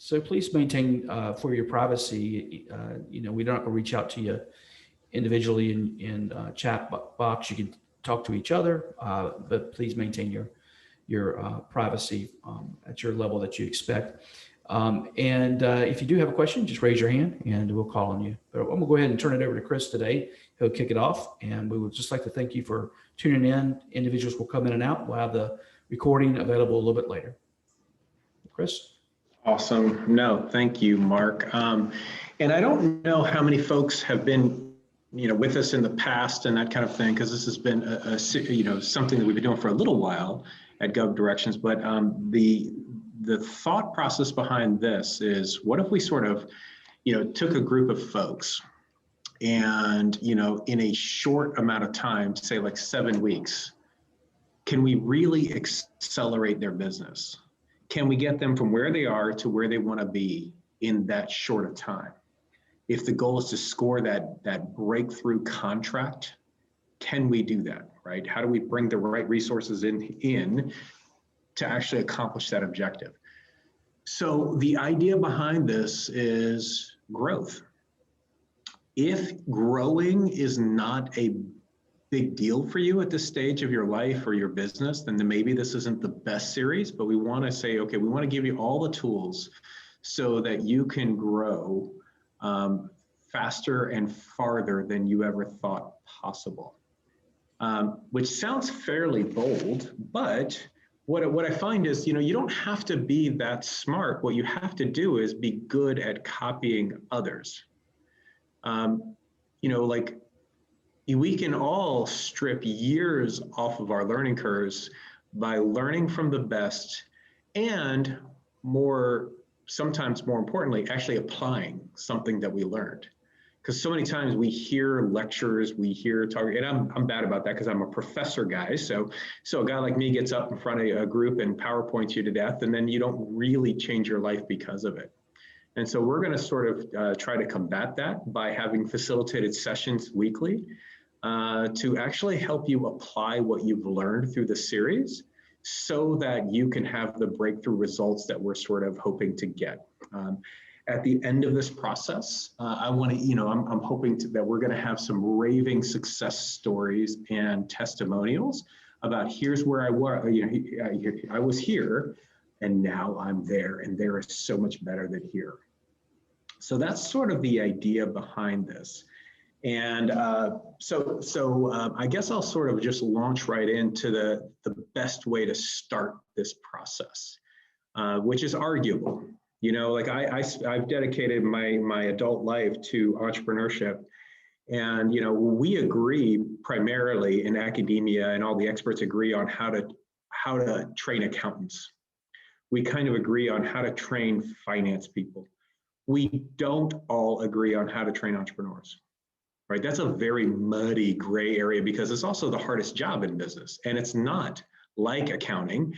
So please maintain for your privacy. We're not going to reach out to you individually in chat box. You can talk to each other, but please maintain your privacy at your level that you expect. And if you do have a question, just raise your hand and we'll call on you. But I'm going to go ahead and turn it over to Chris today. He'll kick it off. And we would just like to thank you for tuning in. Individuals will come in and out. We'll have the recording available a little bit later. Chris? Awesome. No, thank you, Mark. And I don't know how many folks have been with us in the past and that kind of thing, because this has been something that we've been doing for a little while at Gov Directions. But the thought process behind this is, what if we sort of, took a group of folks and, in a short amount of time, say like 7 weeks, can we really accelerate their business? Can we get them from where they are to where they want to be in that short of time? If the goal is to score that breakthrough contract, can we do that, right? How do we bring the right resources in to actually accomplish that objective? So the idea behind this is growth. If growing is not a big deal for you at this stage of your life or your business, then maybe this isn't the best series, but we want to say, okay, we want to give you all the tools so that you can grow faster and farther than you ever thought possible. Which sounds fairly bold, but what I find is, you don't have to be that smart. What you have to do is be good at copying others. We can all strip years off of our learning curves by learning from the best and sometimes more importantly, actually applying something that we learned. Because so many times we hear lectures, we hear talk, and I'm bad about that because I'm a professor guy. So a guy like me gets up in front of a group and PowerPoints you to death, and then you don't really change your life because of it. And so we're going to sort of try to combat that by having facilitated sessions weekly to actually help you apply what you've learned through the series so that you can have the breakthrough results that we're sort of hoping to get. At the end of this process, I'm hoping that we're going to have some raving success stories and testimonials about here's where I was, I was here and now I'm there, and there is so much better than here. So that's sort of the idea behind this. And so I guess I'll sort of just launch right into the best way to start this process, which is arguable. I've dedicated my adult life to entrepreneurship, and we agree primarily in academia, and all the experts agree on how to train accountants. We kind of agree on how to train finance people. We don't all agree on how to train entrepreneurs. Right, that's a very muddy gray area because it's also the hardest job in business, and it's not like accounting,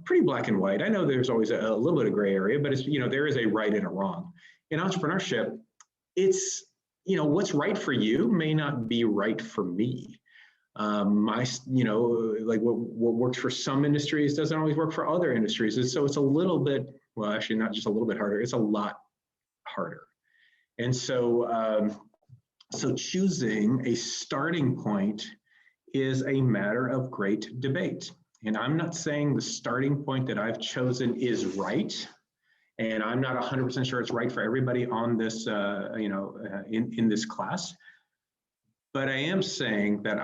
pretty black and white. I know there's always a little bit of gray area, but it's there is a right and a wrong. In entrepreneurship, it's what's right for you may not be right for me. Like what works for some industries doesn't always work for other industries, and so it's a little bit, well, actually not just a little bit harder. It's a lot harder, and so. So choosing a starting point is a matter of great debate. And I'm not saying the starting point that I've chosen is right. And I'm not 100% sure it's right for everybody on this, in this class. But I am saying that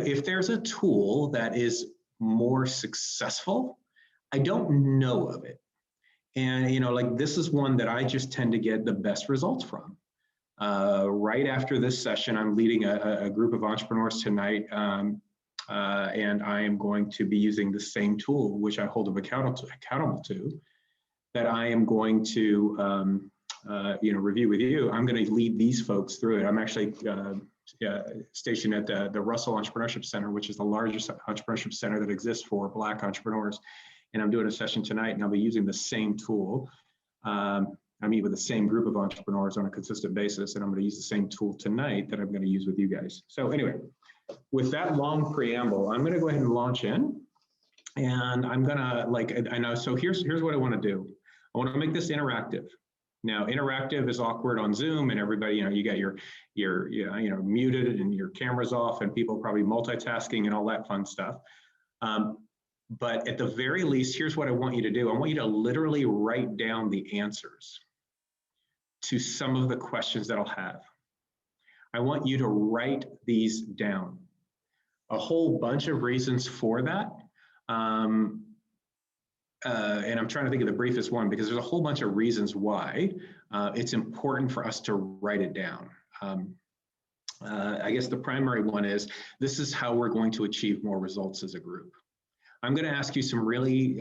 if there's a tool that is more successful, I don't know of it. And, this is one that I just tend to get the best results from. Right after this session, I'm leading a group of entrepreneurs tonight, and I am going to be using the same tool, which I hold them accountable to, that I am going to review with you. I'm going to lead these folks through it. I'm actually stationed at the Russell Entrepreneurship Center, which is the largest entrepreneurship center that exists for Black entrepreneurs. And I'm doing a session tonight, and I'll be using the same tool. I meet with the same group of entrepreneurs on a consistent basis, and I'm going to use the same tool tonight that I'm going to use with you guys. So anyway, with that long preamble, I'm going to go ahead and launch in, and I'm going to so here's what I want to do. I want to make this interactive. Now, interactive is awkward on Zoom, and everybody, you got your muted and your camera's off, and people probably multitasking and all that fun stuff. But at the very least, here's what I want you to do. I want you to literally write down the answers to some of the questions that I'll have. I want you to write these down. A whole bunch of reasons for that. And I'm trying to think of the briefest one, because there's a whole bunch of reasons why it's important for us to write it down. I guess the primary one is, this is how we're going to achieve more results as a group. I'm going to ask you some really,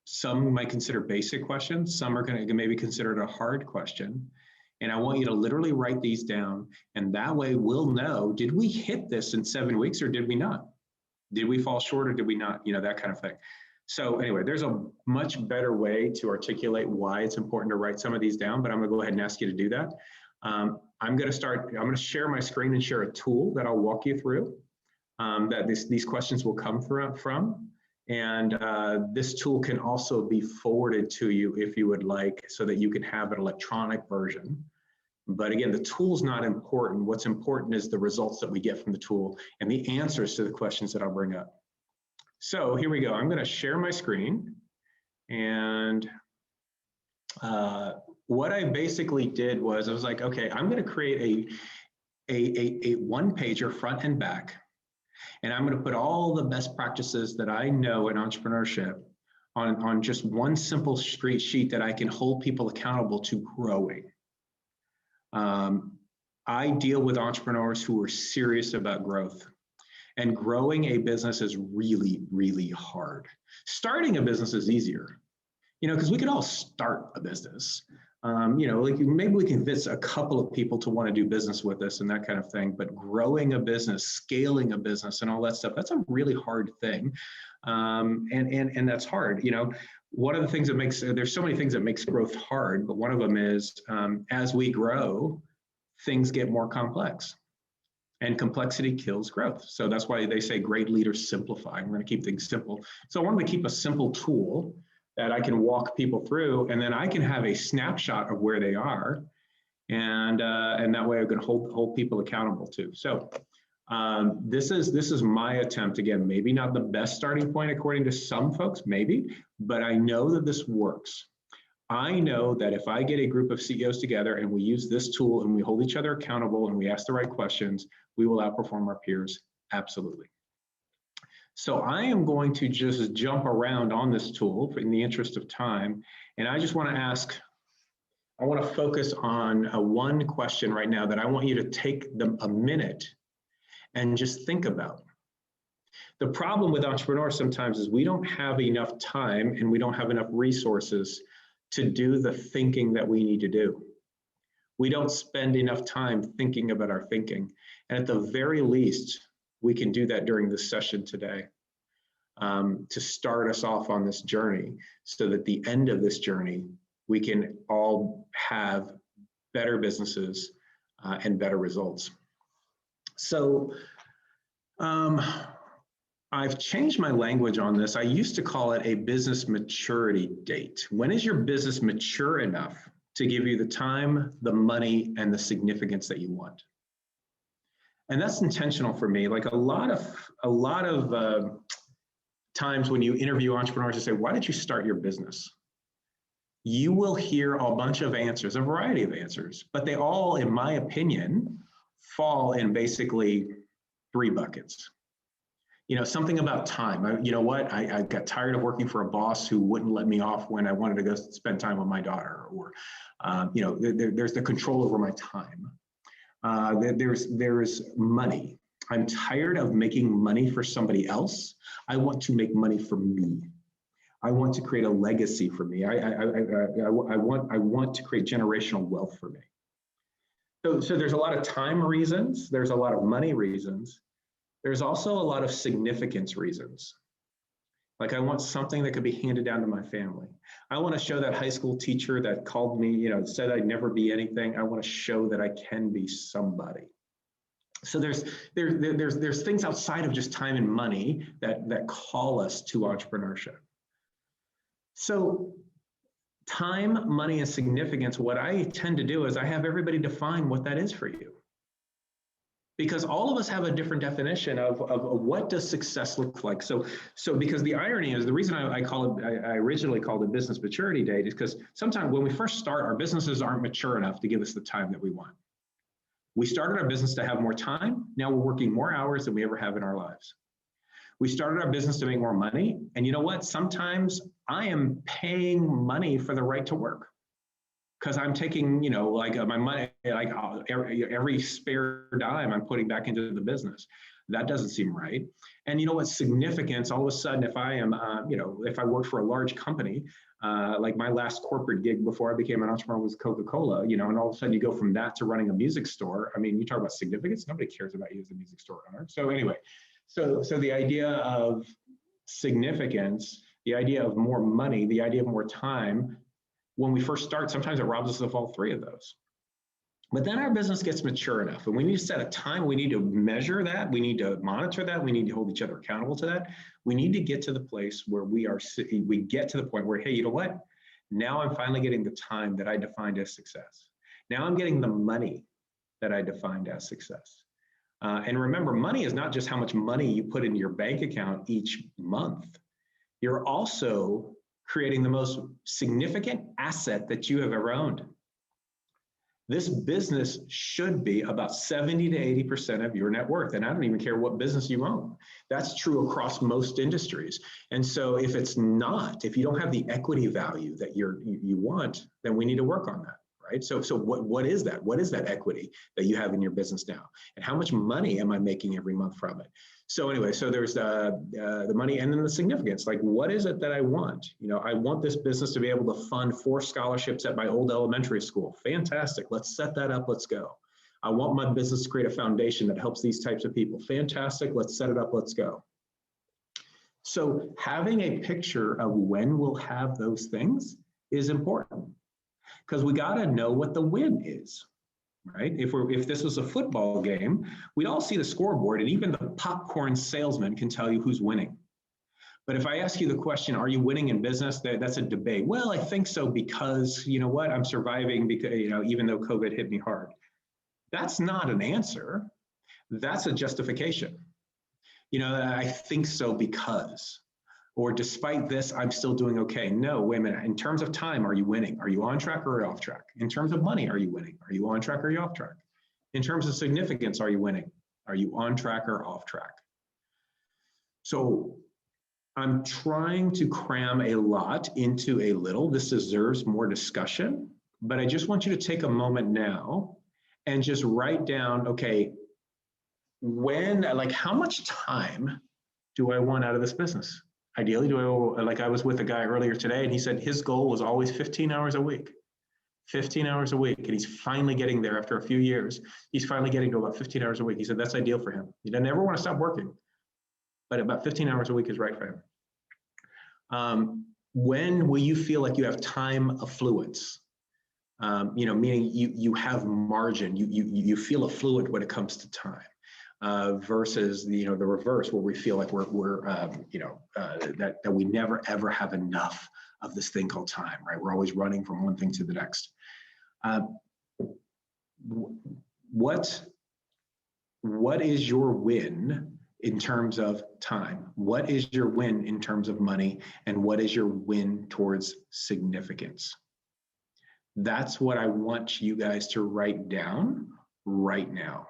some might consider basic questions. Some are going to maybe consider it a hard question. And I want you to literally write these down. And that way we'll know, did we hit this in 7 weeks or did we not? Did we fall short or did we not? That kind of thing. So anyway, there's a much better way to articulate why it's important to write some of these down, but I'm going to go ahead and ask you to do that. I'm going to share my screen and share a tool that I'll walk you through that these questions will come from. And this tool can also be forwarded to you if you would like, so that you can have an electronic version. But again, the tool's not important. What's important is the results that we get from the tool and the answers to the questions that I'll bring up. So here we go. I'm going to share my screen. And what I basically did was, I was like, okay, I'm going to create a one-pager front and back. And I'm going to put all the best practices that I know in entrepreneurship on just one simple sheet that I can hold people accountable to growing. I deal with entrepreneurs who are serious about growth. And growing a business is really, really hard. Starting a business is easier, because we could all start a business. Like maybe we can convince a couple of people to want to do business with us and that kind of thing. But growing a business, scaling a business, and all that stuff, that's a really hard thing. And that's hard. One of the things that there's so many things that makes growth hard, but one of them is as we grow, things get more complex. And complexity kills growth. So that's why they say great leaders simplify. We're going to keep things simple. So I wanted to keep a simple tool that I can walk people through, and then I can have a snapshot of where they are, and that way I can hold people accountable too. So this is my attempt. Again, maybe not the best starting point according to some folks, maybe, but I know that this works. I know that if I get a group of CEOs together and we use this tool and we hold each other accountable and we ask the right questions, we will outperform our peers. Absolutely. So I am going to just jump around on this tool in the interest of time. And I just want to focus on one question right now that I want you to take a minute and just think about. The problem with entrepreneurs sometimes is we don't have enough time and we don't have enough resources to do the thinking that we need to do. We don't spend enough time thinking about our thinking. And at the very least, we can do that during this session today to start us off on this journey, so that at the end of this journey, we can all have better businesses and better results. So I've changed my language on this. I used to call it a business maturity date. When is your business mature enough to give you the time, the money, and the significance that you want? And that's intentional for me. Like a lot of times when you interview entrepreneurs and say, why did you start your business? You will hear a bunch of answers, a variety of answers, but they all, in my opinion, fall in basically 3 buckets. Something about time. I got tired of working for a boss who wouldn't let me off when I wanted to go spend time with my daughter, or, there's the control over my time. There's money. I'm tired of making money for somebody else. I want to make money for me. I want to create a legacy for me. I want to create generational wealth for me. So there's a lot of time reasons. There's a lot of money reasons. There's also a lot of significance reasons. Like I want something that could be handed down to my family. I want to show that high school teacher that called me, said I'd never be anything. I want to show that I can be somebody. So there's things outside of just time and money that call us to entrepreneurship. So time, money, and significance, what I tend to do is I have everybody define what that is for you. Because all of us have a different definition of what does success look like. So because the irony is, the reason I originally called it business maturity date is because sometimes when we first start, our businesses aren't mature enough to give us the time that we want. We started our business to have more time. Now we're working more hours than we ever have in our lives. We started our business to make more money. And you know what? Sometimes I am paying money for the right to work, because I'm taking, like my money, like every spare dime I'm putting back into the business. That doesn't seem right. And you know what? Significance, all of a sudden, if I am, if I work for a large company, like my last corporate gig before I became an entrepreneur was Coca-Cola, and all of a sudden you go from that to running a music store. I mean, you talk about significance, nobody cares about you as a music store owner. So anyway, so the idea of significance, the idea of more money, the idea of more time, when we first start, sometimes it robs us of all three of those. But then our business gets mature enough, and we need to set a time. We need to measure that. We need to monitor that. We need to hold each other accountable to that. We need to get to the place where we get to the point where, hey, you know what? Now I'm finally getting the time that I defined as success. Now I'm getting the money that I defined as success. And remember, money is not just how much money you put in your bank account each month. You're also creating the most significant asset that you have ever owned. This business should be about 70 to 80% of your net worth. And I don't even care what business you own. That's true across most industries. And so if it's not, if you don't have the equity value that you want, then we need to work on that, right? So what is that? What is that equity that you have in your business now? And how much money am I making every month from it? So anyway, so there's the money and then the significance. Like, what is it that I want? I want this business to be able to fund 4 scholarships at my old elementary school. Fantastic. Let's set that up. Let's go. I want my business to create a foundation that helps these types of people. Fantastic. Let's set it up. Let's go. So having a picture of when we'll have those things is important, because we got to know what the win is. Right? If this was a football game, we'd all see the scoreboard, and even the popcorn salesman can tell you who's winning. But if I ask you the question, are you winning in business? That's a debate. Well, I think so because, you know what, I'm surviving because, even though COVID hit me hard. That's not an answer. That's a justification. I think so because, or despite this, I'm still doing okay. No, wait a minute. In terms of time, are you winning? Are you on track or off track? In terms of money, are you winning? Are you on track or are you off track? In terms of significance, are you winning? Are you on track or off track? So I'm trying to cram a lot into a little. This deserves more discussion, but I just want you to take a moment now and just write down, okay, how much time do I want out of this business? Ideally, I was with a guy earlier today, and he said his goal was always 15 hours a week. 15 hours a week, and he's finally getting there after a few years. He's finally getting to about 15 hours a week. He said that's ideal for him. He doesn't ever want to stop working, but about 15 hours a week is right for him. When will you feel like you have time affluence? Meaning you have margin. You feel affluent when it comes to time. Versus the reverse, where we feel like that we never ever have enough of this thing called time, right? We're always running from one thing to the next. What is your win in terms of time? What is your win in terms of money? And what is your win towards significance? That's what I want you guys to write down right now.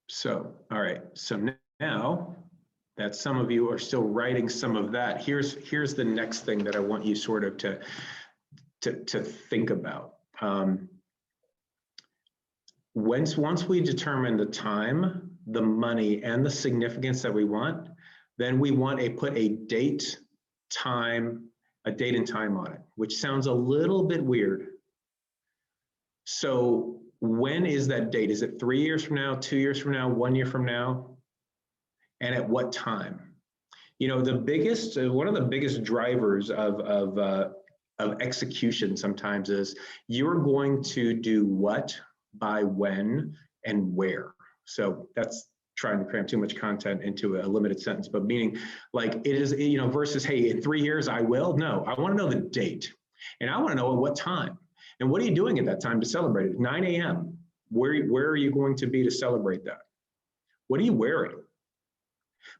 So, all right, so now that some of you are still writing some of that, here's the next thing that I want you sort of to think about. Once we determine the time, the money, and the significance that we want, then we want to put a date and time on it, which sounds a little bit weird. So when is that date? Is it 3 years from now, 2 years from now, 1 year from now? And at what time? One of the biggest drivers of execution sometimes is you're going to do what, by when, and where. So that's trying to cram too much content into a limited sentence, but meaning like it is, you know, versus, hey, in 3 years I will. No, I want to know the date, and I want to know at what time, and what are you doing at that time to celebrate it? 9 a.m. Where are you going to be to celebrate that? What are you wearing?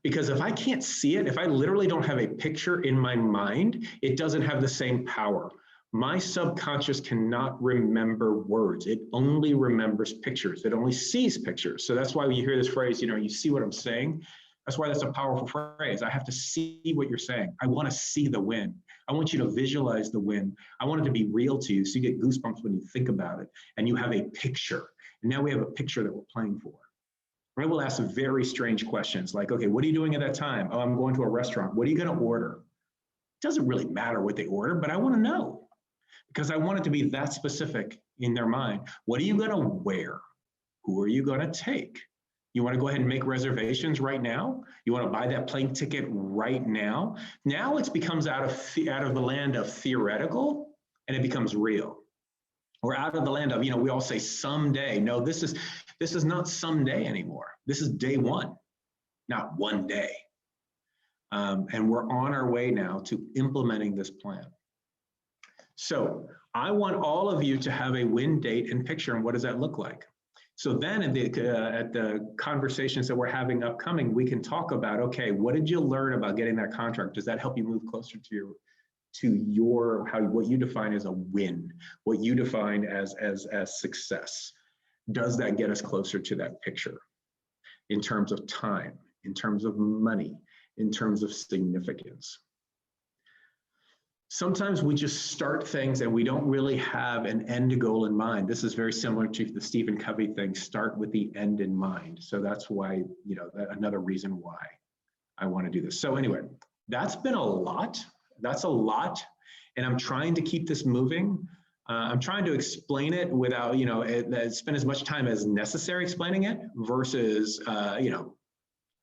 Because if I can't see it, if I literally don't have a picture in my mind, it doesn't have the same power. My subconscious cannot remember words. It only remembers pictures. It only sees pictures. So that's why when you hear this phrase, you know, you see what I'm saying. That's why that's a powerful phrase. I have to see what you're saying. I want to see the win. I want you to visualize the win. I want it to be real to you, so you get goosebumps when you think about it, and you have a picture. And now we have a picture that we're playing for. I will ask very strange questions like, okay, what are you doing at that time? Oh, I'm going to a restaurant. What are you going to order? It doesn't really matter what they order, but I want to know, because I want it to be that specific in their mind. What are you going to wear? Who are you going to take? You want to go ahead and make reservations right now? You want to buy that plane ticket right now? Now it becomes out of the land of theoretical, and it becomes real. Or out of the land of, you know, we all say someday. No, this is not someday anymore. This is day one, not one day. And we're on our way now to implementing this plan. So I want all of you to have a win date and picture, and what does that look like? So then at the conversations that we're having upcoming, we can talk about, okay, what did you learn about getting that contract? Does that help you move closer to what you define as a win, what you define as success? Does that get us closer to that picture in terms of time, in terms of money, in terms of significance? Sometimes we just start things and we don't really have an end goal in mind. This is very similar to the Stephen Covey thing, start with the end in mind. So that's why, you know, another reason why I want to do this. So anyway, that's been a lot. That's a lot. And I'm trying to keep this moving. I'm trying to explain it without, you know, spend as much time as necessary explaining it versus, you know,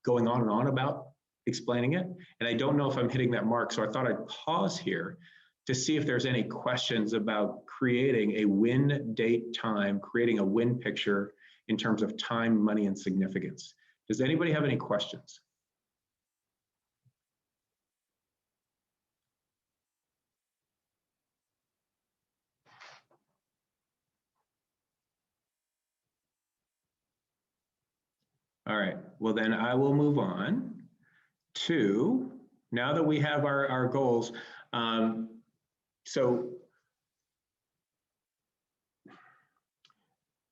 going on and on about explaining it. And I don't know if I'm hitting that mark. So I thought I'd pause here to see if there's any questions about creating a win date time, creating a win picture in terms of time, money, and significance. Does anybody have any questions? All right, well then I will move on to, now that we have our goals, so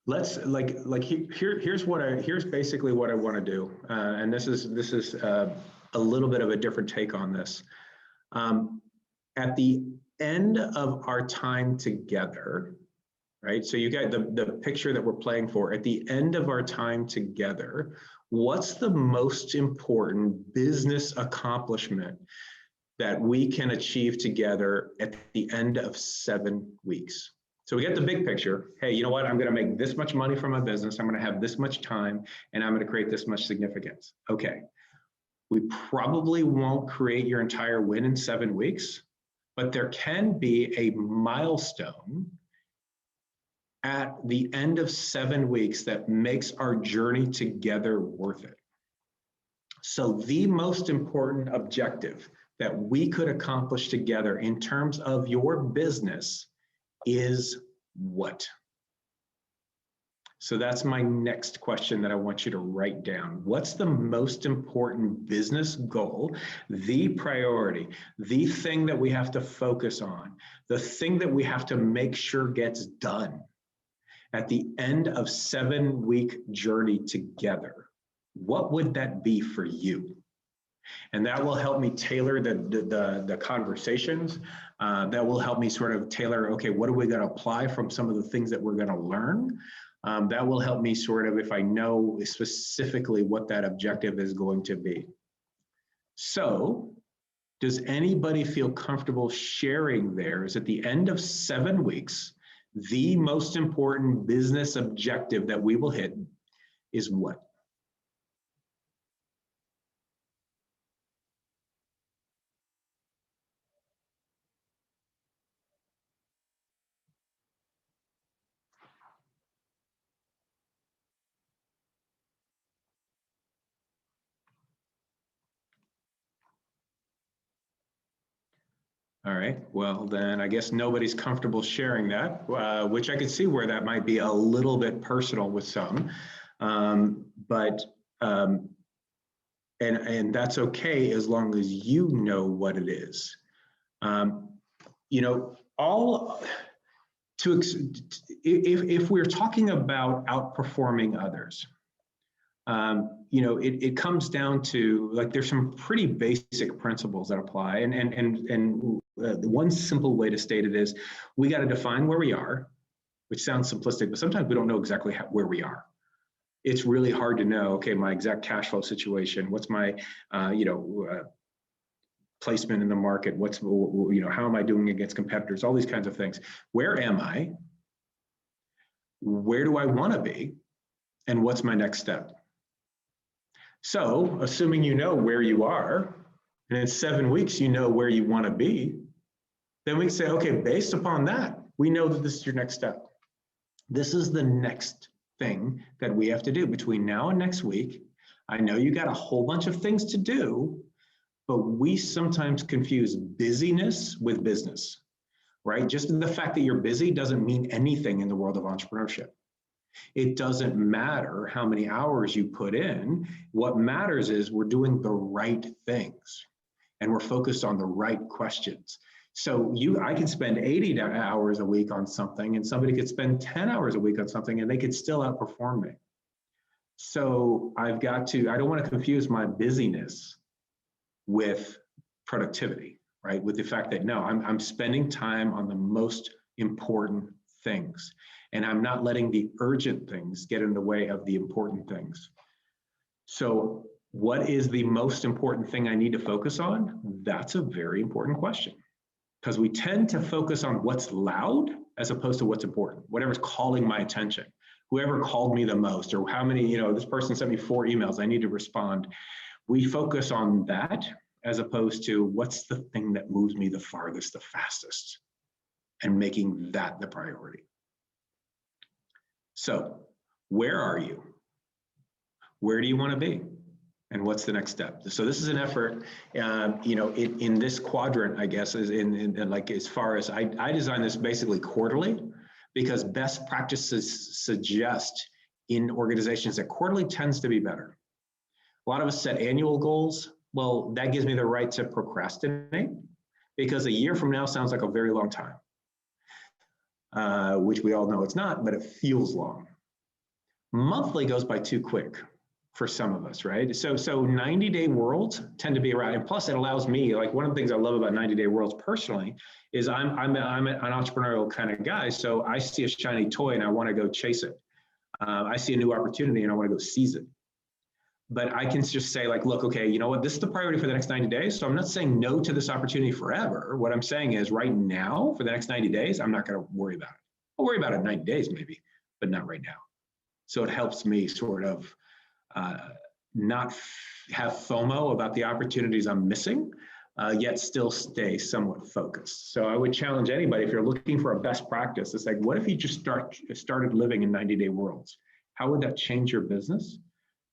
let's here's basically what I want to do, and this is a little bit of a different take on this. At the end of our time together, right? So you got the picture that we're playing for. At the end of our time together, what's the most important business accomplishment that we can achieve together at the end of 7 weeks? So we get the big picture. Hey, you know what? I'm going to make this much money from my business. I'm going to have this much time, and I'm going to create this much significance. Okay. We probably won't create your entire win in 7 weeks, but there can be a milestone at the end of 7 weeks that makes our journey together worth it. So the most important objective that we could accomplish together in terms of your business is what? So that's my next question that I want you to write down. What's the most important business goal, the priority, the thing that we have to focus on, the thing that we have to make sure gets done at the end of 7 week journey together? What would that be for you? And that will help me tailor the conversations. That will help me sort of tailor, okay, what are we going to apply from some of the things that we're going to learn? That will help me sort of, if I know specifically what that objective is going to be. So does anybody feel comfortable sharing theirs at the end of 7 weeks? The most important business objective that we will hit is what? All right, well then I guess nobody's comfortable sharing that, which I could see where that might be a little bit personal with some, but and that's okay as long as you know what it is. You know, all to if we're talking about outperforming others, you know, it comes down to, like, there's some pretty basic principles that apply, and the one simple way to state it is we got to define where we are, which sounds simplistic, but sometimes we don't know exactly where we are. It's really hard to know, okay, my exact cash flow situation, what's my, you know, placement in the market, what's, you know, how am I doing against competitors, all these kinds of things. Where am I? Where do I want to be? And what's my next step? So, assuming you know where you are, and in 7 weeks you know where you want to be, then we say, okay, based upon that, we know that this is your next step. This is the next thing that we have to do between now and next week. I know you got a whole bunch of things to do, but we sometimes confuse busyness with business, right? Just the fact that you're busy doesn't mean anything in the world of entrepreneurship. It doesn't matter how many hours you put in. What matters is we're doing the right things and we're focused on the right questions. So I can spend 80 hours a week on something, and somebody could spend 10 hours a week on something, and they could still outperform me. So I don't want to confuse my busyness with productivity, right? With the fact that, no, I'm spending time on the most important things, and I'm not letting the urgent things get in the way of the important things. So what is the most important thing I need to focus on? That's a very important question, because we tend to focus on what's loud as opposed to what's important, whatever's calling my attention, whoever called me the most, or how many, you know, this person sent me 4 emails, I need to respond. We focus on that as opposed to what's the thing that moves me the farthest, the fastest, and making that the priority. So where are you? Where do you want to be? And what's the next step? So this is an effort, you know, in this quadrant, I guess, is in like, as far as I design this basically quarterly, because best practices suggest in organizations that quarterly tends to be better. A lot of us set annual goals. Well, that gives me the right to procrastinate, because a year from now sounds like a very long time, which we all know it's not, but it feels long. Monthly goes by too quick for some of us, right? So 90-day worlds tend to be around, and plus it allows me, like, one of the things I love about 90-day worlds personally is I'm an entrepreneurial kind of guy. So I see a shiny toy and I want to go chase it. I see a new opportunity and I want to go seize it. But I can just say, like, look, okay, you know what? This is the priority for the next 90 days. So I'm not saying no to this opportunity forever. What I'm saying is right now, for the next 90 days, I'm not going to worry about it. I'll worry about it in 90 days maybe, but not right now. So it helps me sort of not have FOMO about the opportunities I'm missing, yet still stay somewhat focused. So I would challenge anybody, if you're looking for a best practice, it's like, what if you just started living in 90-day worlds? How would that change your business?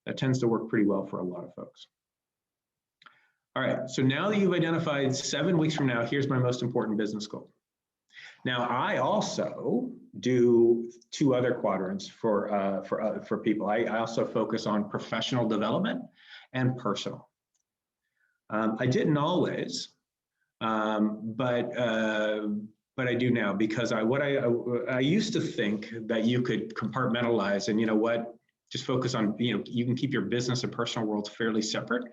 That tends to work pretty well for a lot of folks. All right, so now that you've identified 7 weeks from now, here's my most important business goal. Now, I also do 2 other quadrants for people. I also focus on professional development and personal. I didn't always, but I do now, because I used to think that you could compartmentalize, and you know what, just focus on, you know, you can keep your business and personal worlds fairly separate,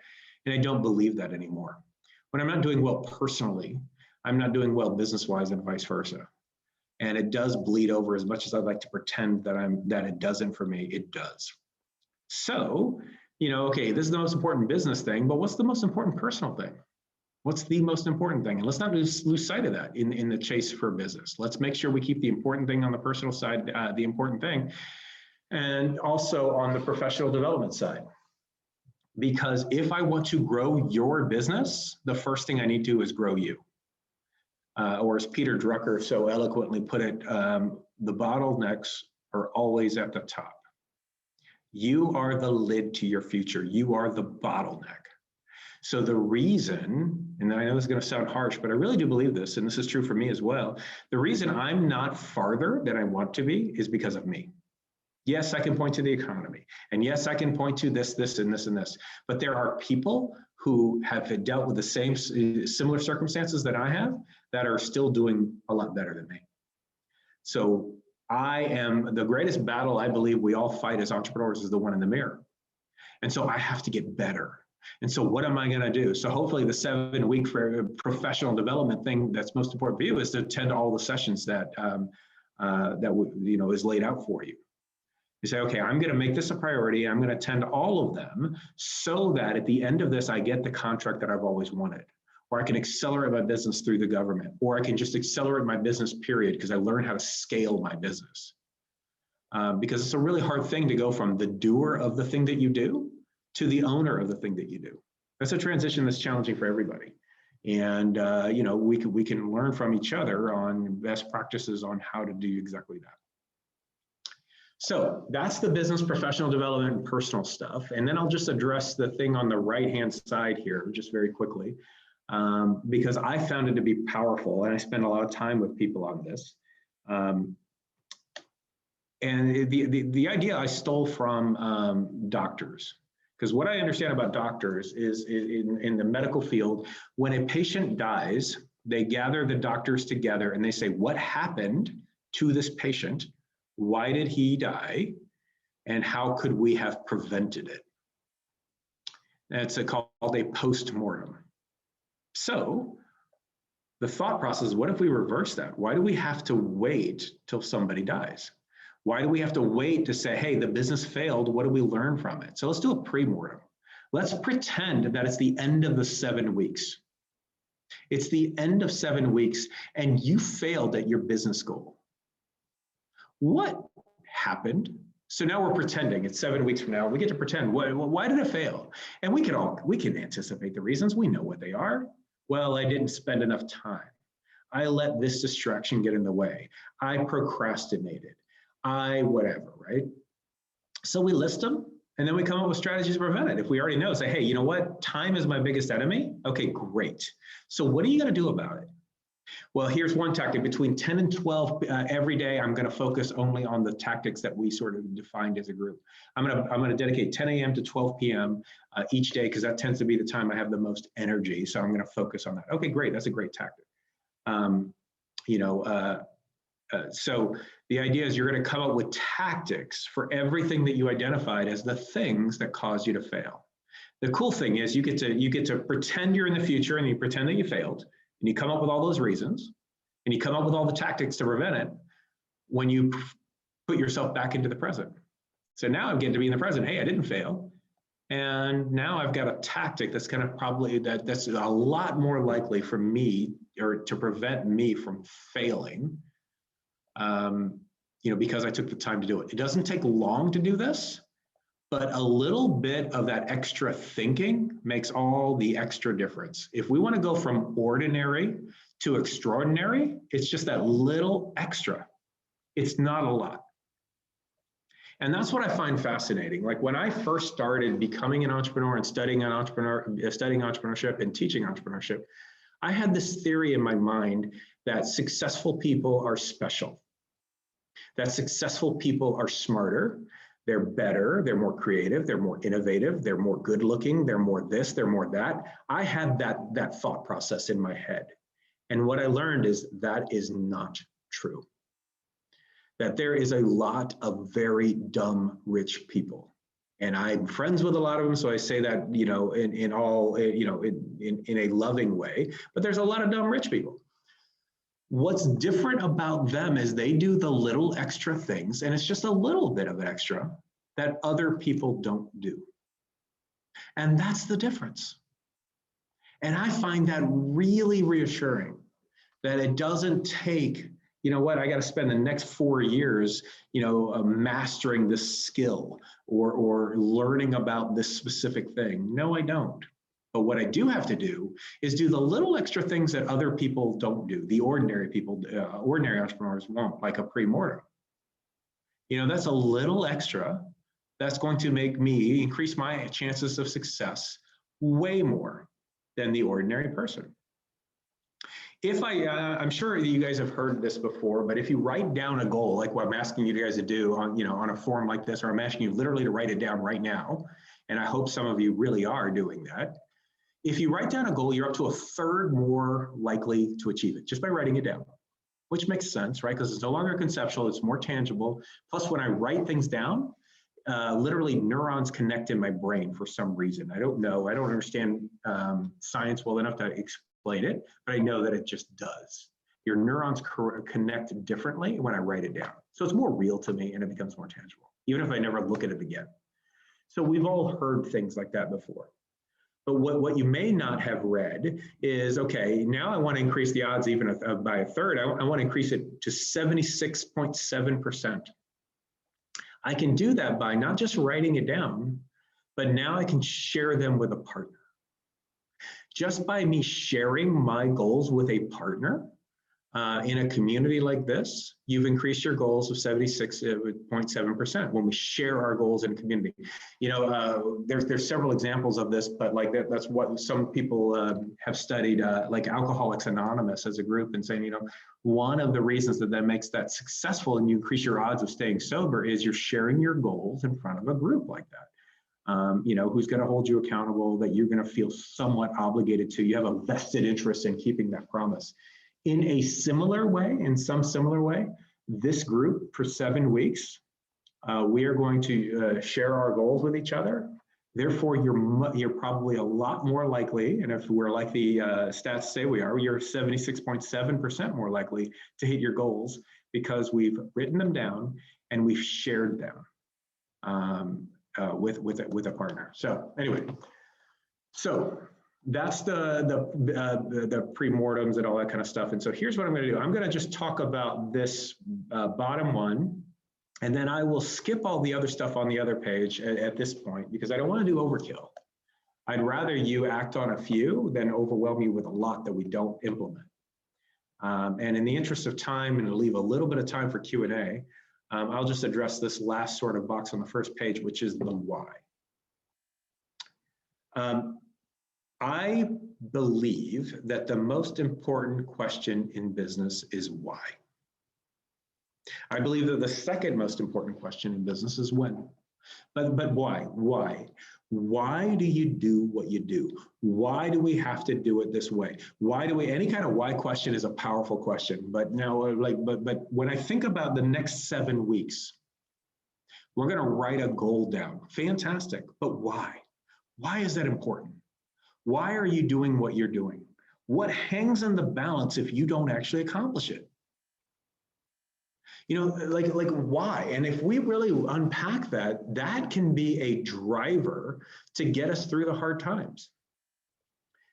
and I don't believe that anymore. When I'm not doing well personally, I'm not doing well business-wise, and vice versa. And it does bleed over. As much as I'd like to pretend that it doesn't for me, it does. So, you know, okay, this is the most important business thing, but what's the most important personal thing? What's the most important thing? And let's not lose sight of that in the chase for business. Let's make sure we keep the important thing on the personal side, the important thing, and also on the professional development side. Because if I want to grow your business, the first thing I need to do is grow you. Or as Peter Drucker so eloquently put it, the bottlenecks are always at the top. You are the lid to your future. You are the bottleneck. So the reason, and I know this is going to sound harsh, but I really do believe this, and this is true for me as well. The reason I'm not farther than I want to be is because of me. Yes, I can point to the economy. And yes, I can point to this, this, and this, and this. But there are people who have dealt with the same similar circumstances that I have that are still doing a lot better than me. So the greatest battle I believe we all fight as entrepreneurs is the one in the mirror. And so I have to get better. And so what am I going to do? So hopefully the 7-week for professional development thing that's most important for you is to attend all the sessions that is laid out for you. You say, okay, I'm going to make this a priority. I'm going to attend all of them so that at the end of this, I get the contract that I've always wanted, or I can accelerate my business through the government, or I can just accelerate my business period because I learned how to scale my business. Because it's a really hard thing to go from the doer of the thing that you do to the owner of the thing that you do. That's a transition that's challenging for everybody. And we can learn from each other on best practices on how to do exactly that. So that's the business, professional development, and personal stuff. And then I'll just address the thing on the right-hand side here just very quickly, because I found it to be powerful, and I spend a lot of time with people on this. And the idea I stole from doctors, because what I understand about doctors is in the medical field, when a patient dies, they gather the doctors together and they say, what happened to this patient? Why did he die? And how could we have prevented it? That's called a post-mortem. So the thought process is, what if we reverse that? Why do we have to wait till somebody dies? Why do we have to wait to say, hey, the business failed, what do we learn from it? So let's do a pre-mortem. Let's pretend that it's the end of the 7 weeks. It's the end of 7 weeks and you failed at your business goal. What happened? So now we're pretending it's 7 weeks from now. We get to pretend, why did it fail? And we can anticipate the reasons. We know what they are. Well, I didn't spend enough time. I let this distraction get in the way. I procrastinated. Whatever, right? So we list them and then we come up with strategies to prevent it. If we already know, say, hey, you know what? Time is my biggest enemy. Okay, great. So what are you going to do about it? Well, here's one tactic. Between 10 and 12 every day, I'm going to focus only on the tactics that we sort of defined as a group. I'm going to dedicate 10 a.m. to 12 p.m. Each day because that tends to be the time I have the most energy. So I'm going to focus on that. Okay, great. That's a great tactic. So the idea is you're going to come up with tactics for everything that you identified as the things that cause you to fail. The cool thing is you get to pretend you're in the future and you pretend that you failed. And you come up with all those reasons, and you come up with all the tactics to prevent it when you put yourself back into the present. So now I'm getting to be in the present. Hey, I didn't fail. And now I've got a tactic that's kind of probably that's a lot more likely for me or to prevent me from failing, because I took the time to do it. It doesn't take long to do this, but a little bit of that extra thinking makes all the extra difference. If we want to go from ordinary to extraordinary, it's just that little extra. It's not a lot. And that's what I find fascinating. Like when I first started becoming an entrepreneur and studying entrepreneurship and teaching entrepreneurship, I had this theory in my mind that successful people are special, that successful people are smarter, they're better, they're more creative, they're more innovative, they're more good looking, they're more this, they're more that. I had that thought process in my head. And what I learned is that is not true. That there is a lot of very dumb rich people. And I'm friends with a lot of them, so I say that, in a loving way, but there's a lot of dumb rich people. What's different about them is they do the little extra things, and it's just a little bit of an extra that other people don't do. And that's the difference. And I find that really reassuring, that it doesn't take, I got to spend the next 4 years, mastering this skill or learning about this specific thing. No, I don't. But what I do have to do is do the little extra things that other people don't do. The ordinary people, ordinary entrepreneurs won't, like a pre-mortem. That's a little extra that's going to make me increase my chances of success way more than the ordinary person. If I'm sure you guys have heard this before, but if you write down a goal, like what I'm asking you guys to do on, on a form like this, or I'm asking you literally to write it down right now, and I hope some of you really are doing that. If you write down a goal, you're up to a third more likely to achieve it just by writing it down, which makes sense, right? Because it's no longer conceptual, it's more tangible. Plus, when I write things down, literally neurons connect in my brain for some reason. I don't know, I don't understand science well enough to explain it, but I know that it just does. Your neurons connect differently when I write it down. So it's more real to me and it becomes more tangible, even if I never look at it again. So we've all heard things like that before. But what you may not have read is, okay, now I want to increase the odds even by a third. I want to increase it to 76.7%. I can do that by not just writing it down, but now I can share them with a partner. Just by me sharing my goals with a partner in a community like this, you've increased your goals of 76.7% when we share our goals in a community. There's several examples of this, but like that's what some people have studied, like Alcoholics Anonymous as a group, and saying, one of the reasons that makes that successful and you increase your odds of staying sober is you're sharing your goals in front of a group like that. Who's going to hold you accountable, that you're going to feel somewhat obligated to. You have a vested interest in keeping that promise. In some similar way, this group for 7 weeks, we are going to share our goals with each other. Therefore, you're probably a lot more likely, and if we're like the stats say we are, you're 76.7% more likely to hit your goals because we've written them down and we've shared them with a partner. So anyway, that's the pre-mortems and all that kind of stuff. And so here's what I'm going to do. I'm going to just talk about this bottom one, and then I will skip all the other stuff on the other page at this point, because I don't want to do overkill. I'd rather you act on a few than overwhelm you with a lot that we don't implement. And in the interest of time, and to leave a little bit of time for Q&A, I'll just address this last sort of box on the first page, which is the why. I believe that the most important question in business is why. I believe that the second most important question in business is when. But why? Why? Why do you do what you do? Why do we have to do it this way? Why do we, any kind of why question is a powerful question. But now, but when I think about the next 7 weeks, we're going to write a goal down. Fantastic. But why? Why is that important? Why are you doing what you're doing? What hangs in the balance if you don't actually accomplish it? Like why? And if we really unpack that, that can be a driver to get us through the hard times.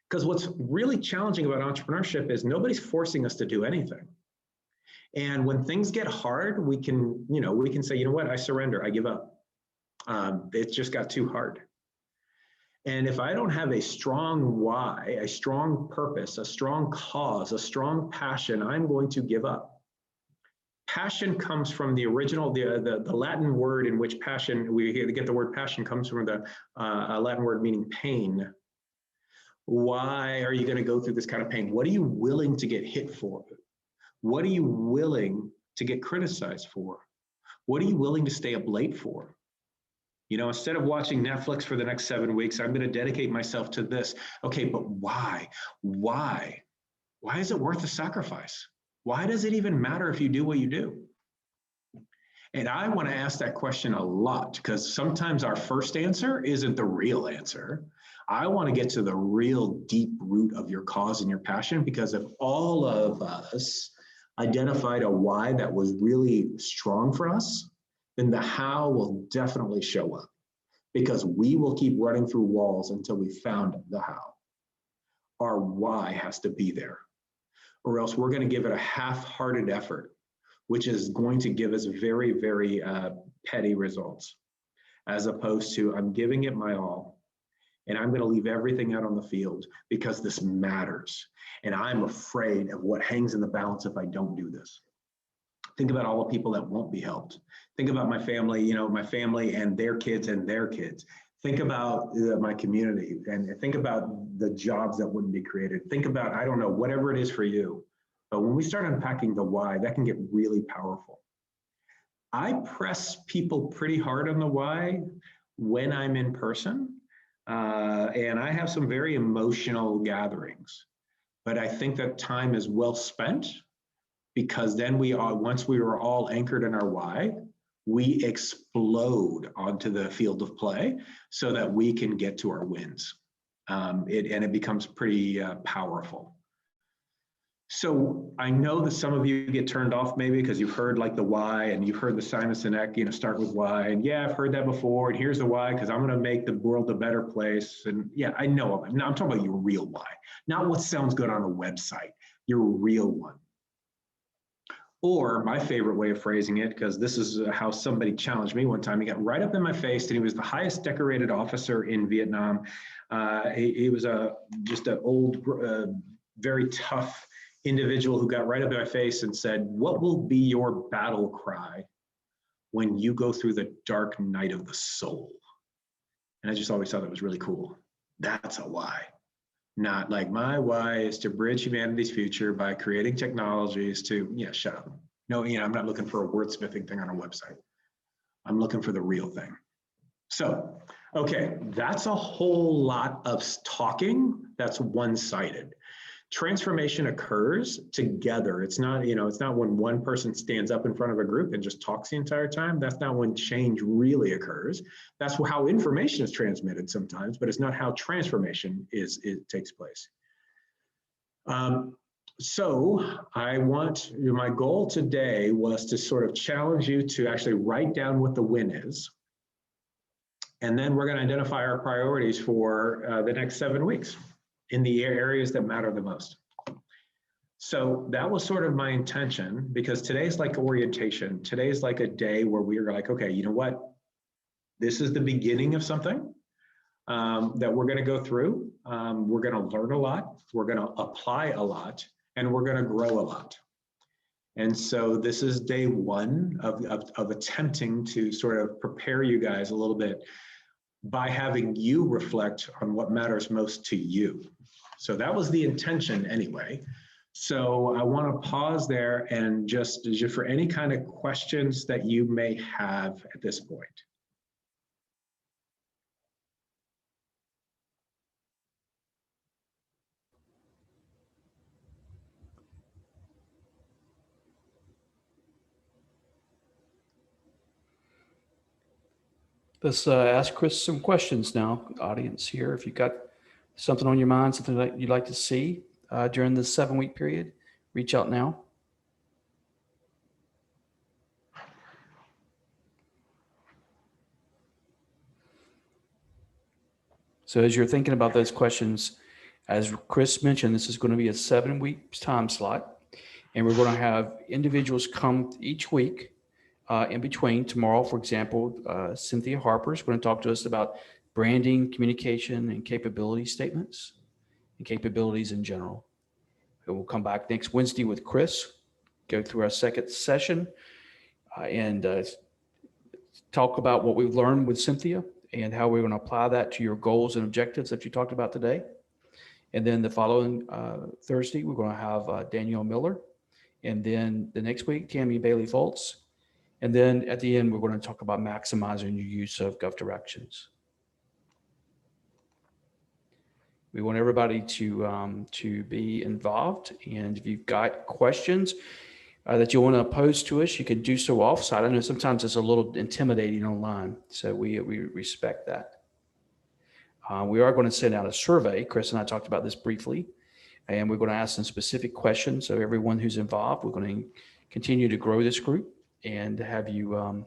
Because what's really challenging about entrepreneurship is nobody's forcing us to do anything. And when things get hard, we can say, you know what, I surrender, I give up. It just got too hard. And if I don't have a strong why, a strong purpose, a strong cause, a strong passion, I'm going to give up. Passion comes from the original, the Latin word in which passion, we get the word passion, comes from the Latin word meaning pain. Why are you going to go through this kind of pain? What are you willing to get hit for? What are you willing to get criticized for? What are you willing to stay up late for? Instead of watching Netflix for the next 7 weeks, I'm going to dedicate myself to this. Okay, but why? Why? Why is it worth the sacrifice? Why does it even matter if you do what you do? And I want to ask that question a lot, because sometimes our first answer isn't the real answer. I want to get to the real deep root of your cause and your passion, because if all of us identified a why that was really strong for us, then the how will definitely show up, because we will keep running through walls until we found the how. Our why has to be there, or else we're going to give it a half-hearted effort, which is going to give us very, very petty results, as opposed to I'm giving it my all, and I'm going to leave everything out on the field because this matters, and I'm afraid of what hangs in the balance if I don't do this. Think about all the people that won't be helped. Think about my family, my family and their kids and their kids. Think about my community, and think about the jobs that wouldn't be created. Think about, I don't know, whatever it is for you. But when we start unpacking the why, that can get really powerful. I press people pretty hard on the why when I'm in person. And I have some very emotional gatherings. But I think that time is well spent, because then once we are all anchored in our why, we explode onto the field of play so that we can get to our wins. And it becomes pretty powerful. So I know that some of you get turned off maybe because you've heard like the why, and you've heard the Simon Sinek, start with why. And yeah, I've heard that before. And here's the why, because I'm going to make the world a better place. And yeah, I know of it. Now I'm talking about your real why, not what sounds good on a website, your real one. Or my favorite way of phrasing it, because this is how somebody challenged me one time. He got right up in my face, and he was the highest decorated officer in Vietnam. He was just an old, very tough individual who got right up in my face and said, "What will be your battle cry when you go through the dark night of the soul?" And I just always thought that was really cool. That's a why. Not like, my why is to bridge humanity's future by creating technologies to, shut up. No, I'm not looking for a wordsmithing thing on a website. I'm looking for the real thing. So, okay, that's a whole lot of talking. That's one-sided. Transformation occurs together. It's not, it's not when one person stands up in front of a group and just talks the entire time. That's not when change really occurs. That's how information is transmitted sometimes, but it's not how transformation takes place. So my goal today was to sort of challenge you to actually write down what the win is. And then we're going to identify our priorities for the next 7 weeks in the areas that matter the most. So that was sort of my intention, because today's like orientation. Today's like a day where we are like, okay, you know what? This is the beginning of something that we're going to go through. We're going to learn a lot. We're going to apply a lot, and we're going to grow a lot. And so this is day one of attempting to sort of prepare you guys a little bit by having you reflect on what matters most to you. So that was the intention anyway. So I want to pause there and just for any kind of questions that you may have at this point. Let's ask Chris some questions now, audience here. If you've got something on your mind, something that you'd like to see during this 7-week period, reach out now. So as you're thinking about those questions, as Chris mentioned, this is going to be a 7-week time slot, and we're going to have individuals come each week. In between, tomorrow, for example, Cynthia Harper is going to talk to us about branding, communication, and capability statements and capabilities in general. And we'll come back next Wednesday with Chris, go through our second session, and talk about what we've learned with Cynthia and how we're going to apply that to your goals and objectives that you talked about today. And then the following Thursday, we're going to have Danielle Miller. And then the next week, Tammy Bailey Foltz. And then at the end, we're going to talk about maximizing your use of GovDirections. We want everybody to be involved. And if you've got questions that you want to pose to us, you can do so offsite. I know sometimes it's a little intimidating online, so we respect that. We are going to send out a survey. Chris and I talked about this briefly, and we're going to ask some specific questions. So everyone who's involved, we're going to continue to grow this group and have you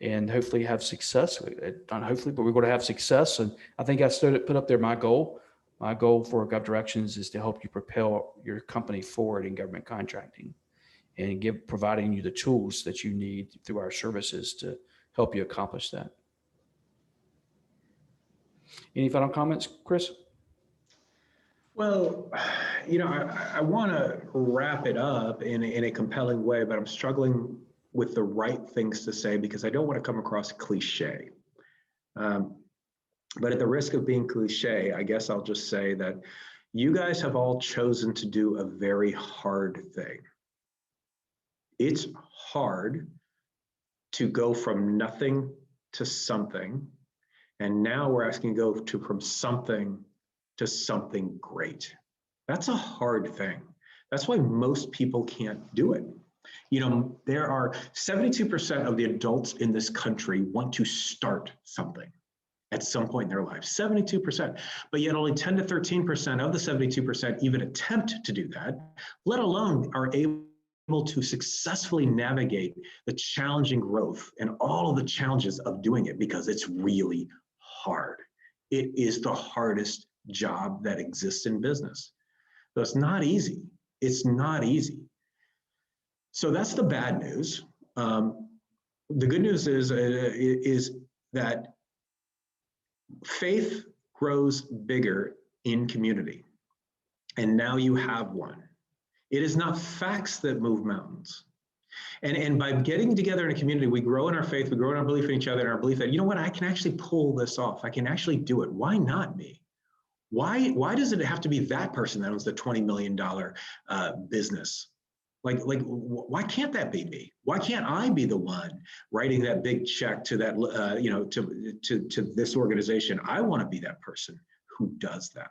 and hopefully have success. Not hopefully, but we're going to have success. And I think I put up there my goal. My goal for GovDirections is to help you propel your company forward in government contracting and providing you the tools that you need through our services to help you accomplish that. Any final comments, Chris? Well, I want to wrap it up in a compelling way, but I'm struggling with the right things to say because I don't want to come across cliche. But at the risk of being cliche, I guess I'll just say that you guys have all chosen to do a very hard thing. It's hard to go from nothing to something. And now we're asking to go from something to something great. That's a hard thing. That's why most people can't do it. You know, there are 72% of the adults in this country want to start something at some point in their life, 72%. But yet only 10 to 13% of the 72% even attempt to do that, let alone are able to successfully navigate the challenging growth and all of the challenges of doing it, because it's really hard. It is the hardest job that exists in business. So it's not easy. It's not easy. So that's the bad news. The good news is that faith grows bigger in community. And now you have one. It is not facts that move mountains. And by getting together in a community, we grow in our faith, we grow in our belief in each other, and our belief that, you know what, I can actually pull this off. I can actually do it. Why not me? Why does it have to be that person that owns the $20 million business? Like, why can't that be me? Why can't I be the one writing that big check to that, to this organization? I want to be that person who does that.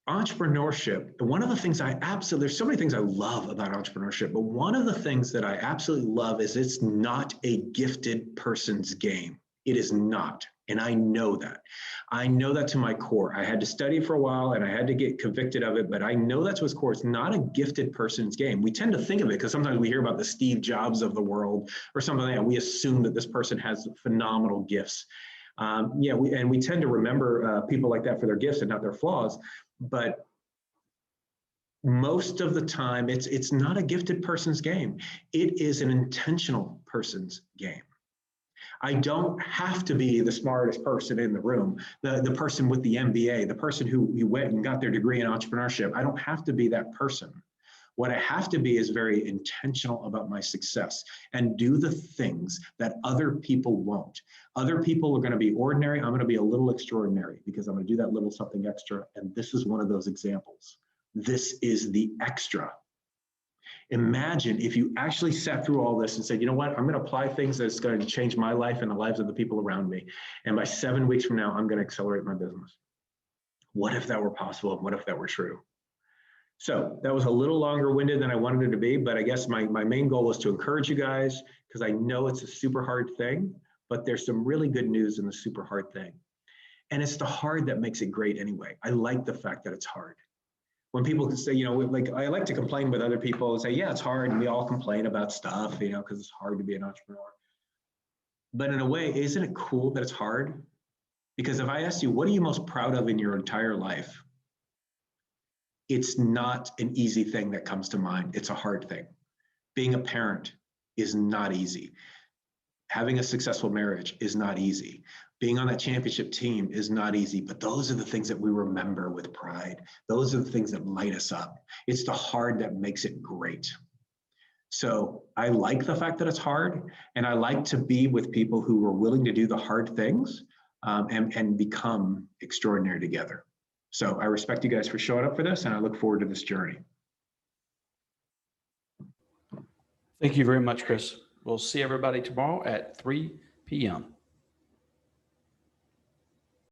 Entrepreneurship, one of the things there's so many things I love about entrepreneurship, but one of the things that I absolutely love is it's not a gifted person's game. It is not. And I know that. I know that to my core. I had to study for a while and I had to get convicted of it, but I know that to its core. It's not a gifted person's game. We tend to think of it because sometimes we hear about the Steve Jobs of the world or something like that. We assume that this person has phenomenal gifts. We tend to remember people like that for their gifts and not their flaws. But most of the time, it's not a gifted person's game. It is an intentional person's game. I don't have to be the smartest person in the room, the person with the MBA, the person who went and got their degree in entrepreneurship. I don't have to be that person. What I have to be is very intentional about my success and do the things that other people won't. Other people are going to be ordinary. I'm going to be a little extraordinary because I'm going to do that little something extra. And this is one of those examples. This is the extra. Imagine if you actually sat through all this and said, you know what, I'm going to apply things that's going to change my life and the lives of the people around me. And by 7 weeks from now, I'm going to accelerate my business. What if that were possible? And what if that were true? So that was a little longer winded than I wanted it to be, but I guess my main goal was to encourage you guys, because I know it's a super hard thing, but there's some really good news in the super hard thing. And it's the hard that makes it great anyway. I like the fact that it's hard. When people can say, like I like to complain with other people and say, yeah, it's hard. And we all complain about stuff, because it's hard to be an entrepreneur. But in a way, isn't it cool that it's hard? Because if I asked you, what are you most proud of in your entire life? It's not an easy thing that comes to mind. It's a hard thing. Being a parent is not easy. Having a successful marriage is not easy. Being on that championship team is not easy, but those are the things that we remember with pride. Those are the things that light us up. It's the hard that makes it great. So I like the fact that it's hard, and I like to be with people who are willing to do the hard things and become extraordinary together. So I respect you guys for showing up for this, and I look forward to this journey. Thank you very much, Chris. We'll see everybody tomorrow at 3 p.m.